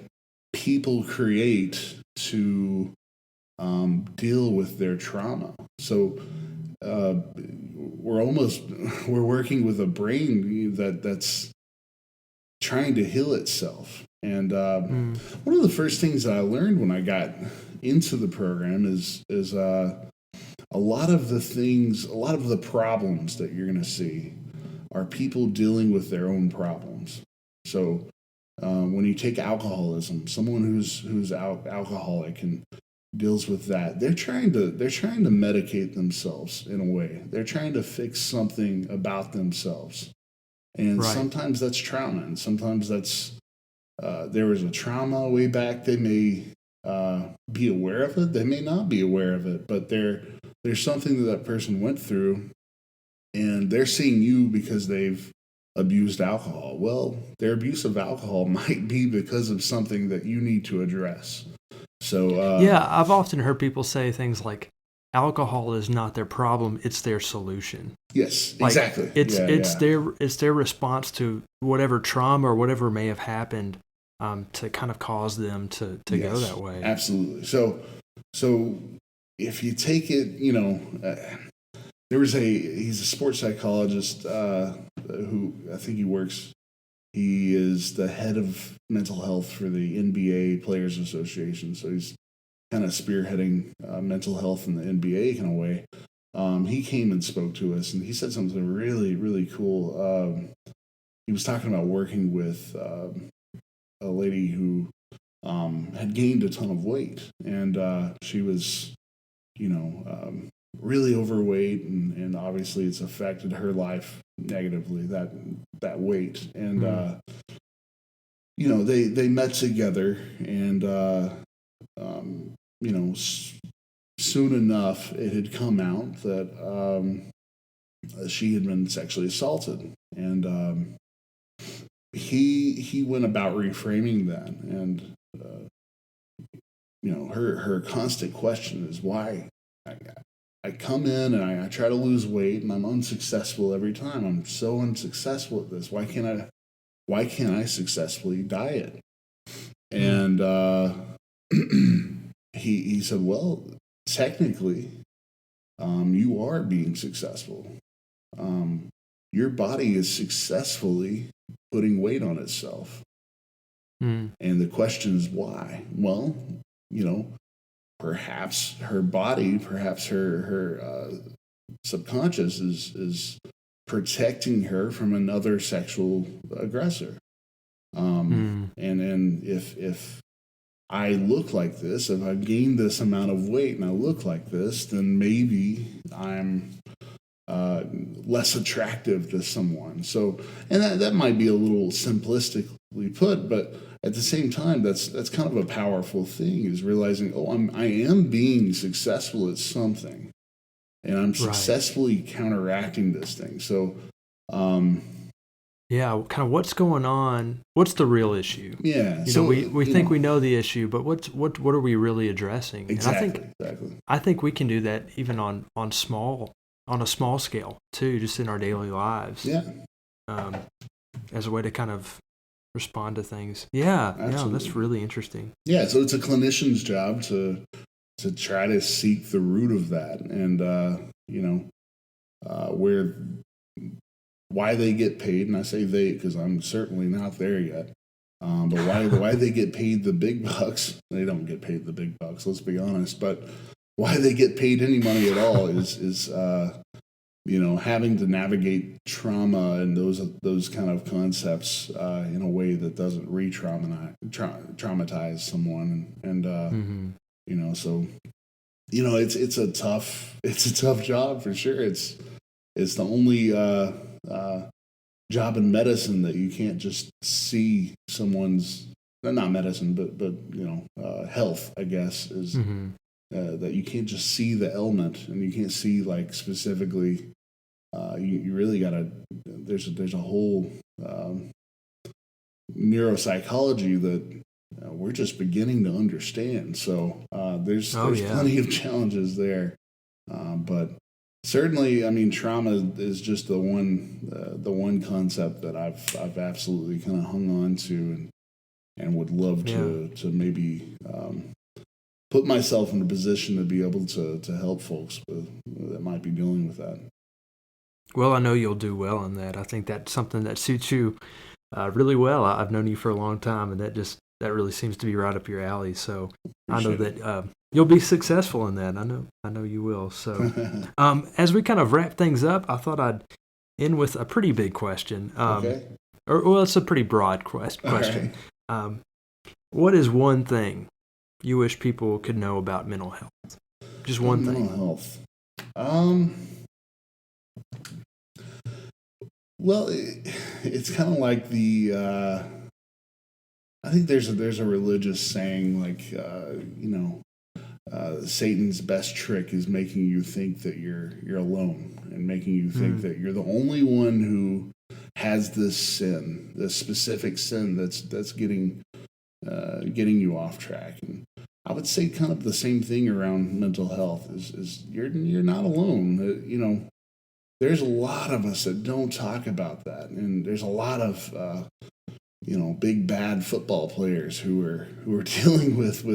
people create to deal with their trauma. So we're working with a brain that's trying to heal itself. And one of the first things that I learned when I got into the program is a lot of the problems that you're going to see are people dealing with their own problems. So when you take alcoholism, someone who's alcoholic and deals with that, they're trying to medicate themselves in a way. They're trying to fix something about themselves, and sometimes that's trauma, and sometimes that's there was a trauma way back. They may be aware of it, they may not be aware of it, but there's something that person went through, and they're seeing you because they've abused alcohol. Well, their abuse of alcohol might be because of something that you need to address. So I've often heard people say things like, alcohol is not their problem, it's their solution. Yes, exactly. It's their response to whatever trauma or whatever may have happened to kind of cause them to go that way. Absolutely. So if you take it, he's a sports psychologist who I think he is the head of mental health for the NBA Players Association. So he's kind of spearheading mental health in the NBA kind of way. He came and spoke to us, and he said something really, really cool. He was talking about working with a lady who had gained a ton of weight, and she was, really overweight, and obviously it's affected her life negatively, that weight. And they met together, and soon enough it had come out that she had been sexually assaulted, and he went about reframing that, and her constant question is why. I come in and I try to lose weight, and I'm unsuccessful every time. I'm so unsuccessful at this. Why can't I successfully diet? And he said, well, technically, you are being successful. Your body is successfully putting weight on itself. And the question is why? Well, perhaps her body, perhaps her subconscious is protecting her from another sexual aggressor. And if I look like this, if I've gained this amount of weight and I look like this, then maybe I'm less attractive to someone. So, and that might be a little simplistically put, but at the same time, that's kind of a powerful thing, is realizing, I am being successful at something, and I'm successfully counteracting this thing. So, kind of what's going on? What's the real issue? Yeah. We think we know the issue, but what are we really addressing? Exactly. And I think we can do that even on a small scale too, just in our daily lives. Yeah. As a way to kind of respond to things. Yeah, Absolutely. that's really interesting. Yeah, so it's a clinician's job to try to seek the root of that, and where why they get paid, and I say they because I'm certainly not there yet. But why they get paid the big bucks? They don't get paid the big bucks. Let's be honest. But why they get paid any money at all is having to navigate trauma and those kind of concepts in a way that doesn't traumatize someone, and so it's a tough job for sure. It's the only job in medicine that you can't just see someone's, not medicine, but health, I guess, is that you can't just see the ailment, and you can't see like specifically. You really gotta. There's a whole neuropsychology that we're just beginning to understand. So there's plenty of challenges there, but certainly, I mean, trauma is just the one concept that I've absolutely kind of hung on to, and would love to maybe put myself in a position to be able to help folks that might be dealing with that. Well, I know you'll do well in that. I think that's something that suits you really well. I've known you for a long time, and that really seems to be right up your alley. So I know that you'll be successful in that. I know you will. So as we kind of wrap things up, I thought I'd end with a pretty big question. It's a pretty broad question. Right. What is one thing you wish people could know about mental health? Just one thing. Mental health. Well, it's kind of like I think there's a religious saying like, Satan's best trick is making you think that you're alone, and making you think that you're the only one who has this sin, this specific sin that's getting you off track. And I would say kind of the same thing around mental health is you're not alone. There's a lot of us that don't talk about that, and there's a lot of big bad football players who are dealing with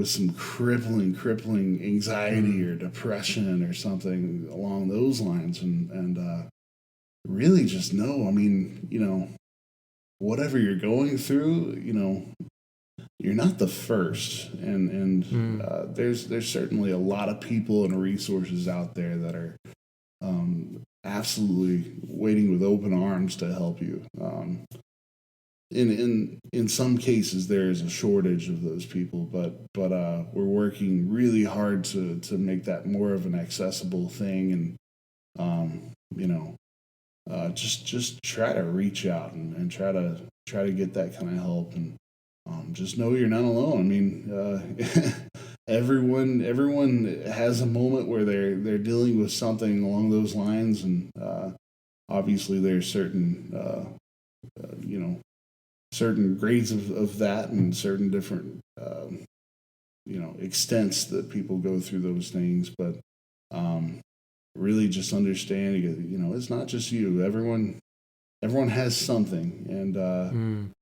some crippling anxiety or depression or something along those lines, and really just know. I mean, whatever you're going through, you're not the first, and there's certainly a lot of people and resources out there that are absolutely waiting with open arms to help you. In some cases, there is a shortage of those people, but we're working really hard to make that more of an accessible thing, and just try to reach out and try to get that kind of help, and just know you're not alone. I mean, everyone has a moment where they're dealing with something along those lines, and obviously there's certain certain grades of that, and certain different extents that people go through those things. But really just understanding it, it's not just you. Everyone has something,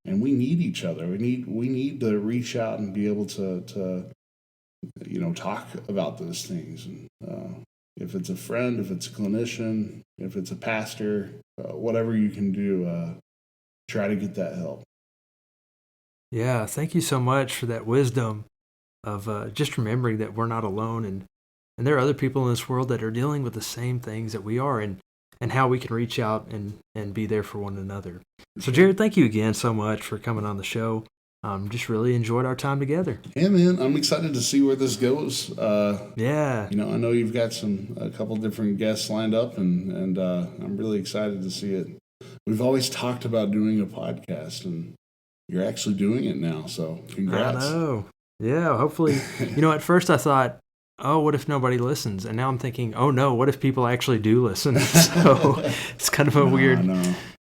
and we need each other. We need to reach out and be able to talk about those things. And if it's a friend, if it's a clinician, if it's a pastor, whatever you can do, try to get that help. Yeah, thank you so much for that wisdom of just remembering that we're not alone, and there are other people in this world that are dealing with the same things that we are, and how we can reach out and be there for one another. So, Jared, thank you again so much for coming on the show. Just really enjoyed our time together. Yeah, man, I'm excited to see where this goes. Yeah. I know you've got a couple different guests lined up, and I'm really excited to see it. We've always talked about doing a podcast, and you're actually doing it now, so congrats. I know. Yeah, hopefully. At first I thought, oh, what if nobody listens? And now I'm thinking, oh no, what if people actually do listen? So it's kind of a weird.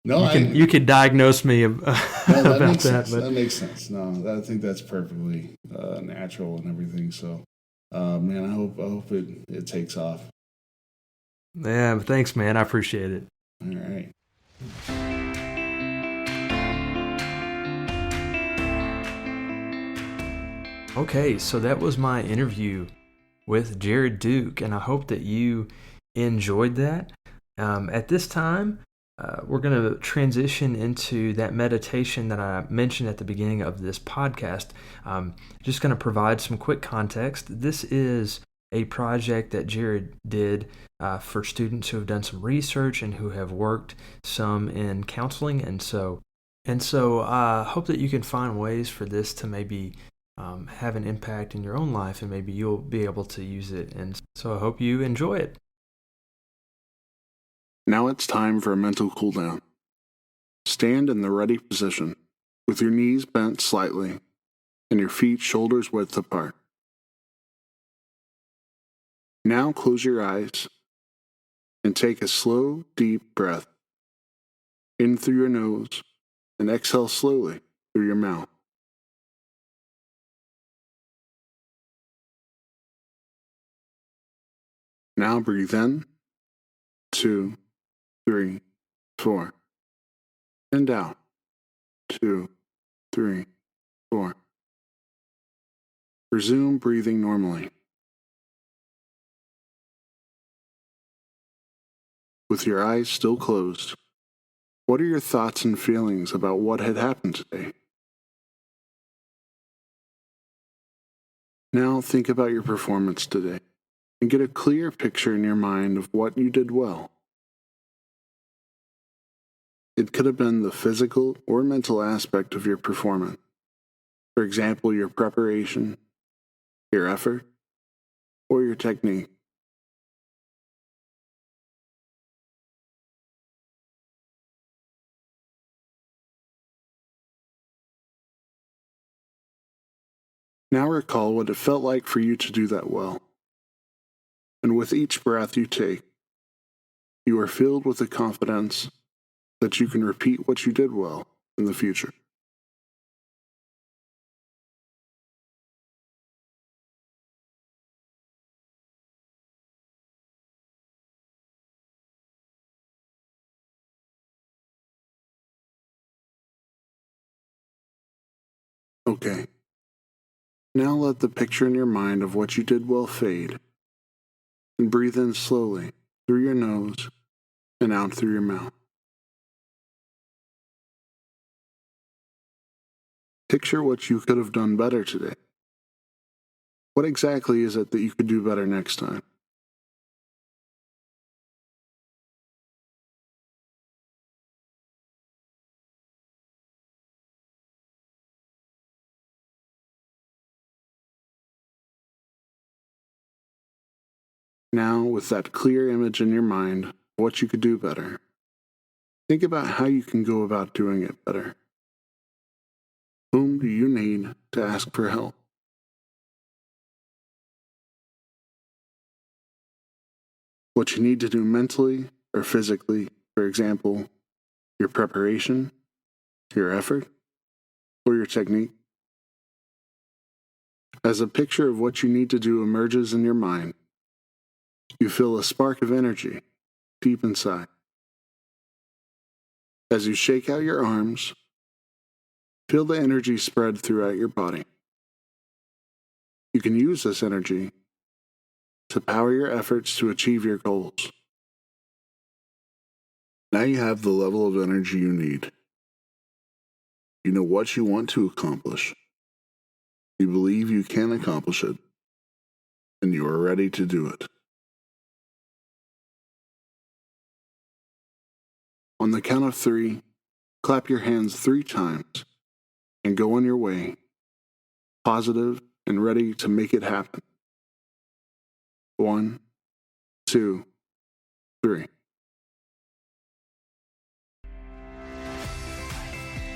No, you could diagnose me about that. But that makes sense. No, I think that's perfectly natural and everything. So, man, I hope it takes off. Yeah, thanks, man. I appreciate it. All right. Okay, so that was my interview with Jared Duke, and I hope that you enjoyed that. At this time, we're going to transition into that meditation that I mentioned at the beginning of this podcast. Just going to provide some quick context. This is a project that Jared did for students who have done some research and who have worked some in counseling, and so I hope that you can find ways for this to maybe have an impact in your own life, and maybe you'll be able to use it. And so I hope you enjoy it. Now it's time for a mental cool down. Stand in the ready position, with your knees bent slightly and your feet shoulders width apart. Now close your eyes and take a slow, deep breath in through your nose and exhale slowly through your mouth. Now breathe in, 2, 3, 4, and out, 2, 3, 4. Resume breathing normally. With your eyes still closed, what are your thoughts and feelings about what had happened today? Now think about your performance today and get a clear picture in your mind of what you did well. It could have been the physical or mental aspect of your performance. For example, your preparation, your effort, or your technique. Now recall what it felt like for you to do that well. And with each breath you take, you are filled with the confidence that you can repeat what you did well in the future. Okay. Now let the picture in your mind of what you did well fade, and breathe in slowly through your nose and out through your mouth. Picture what you could have done better today. What exactly is it that you could do better next time? Now, with that clear image in your mind of what you could do better, think about how you can go about doing it better. Whom do you need to ask for help? What you need to do mentally or physically, for example, your preparation, your effort, or your technique. As a picture of what you need to do emerges in your mind, you feel a spark of energy deep inside. As you shake out your arms, feel the energy spread throughout your body. You can use this energy to power your efforts to achieve your goals. Now you have the level of energy you need. You know what you want to accomplish. You believe you can accomplish it, and you are ready to do it. On the count of 3, clap your hands 3 times and go on your way, positive and ready to make it happen. 1, 2, 3.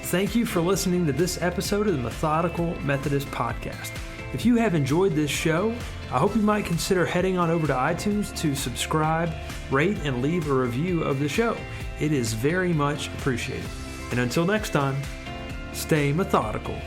Thank you for listening to this episode of the Methodical Methodist Podcast. If you have enjoyed this show, I hope you might consider heading on over to iTunes to subscribe, rate, and leave a review of the show. It is very much appreciated. And until next time, stay methodical.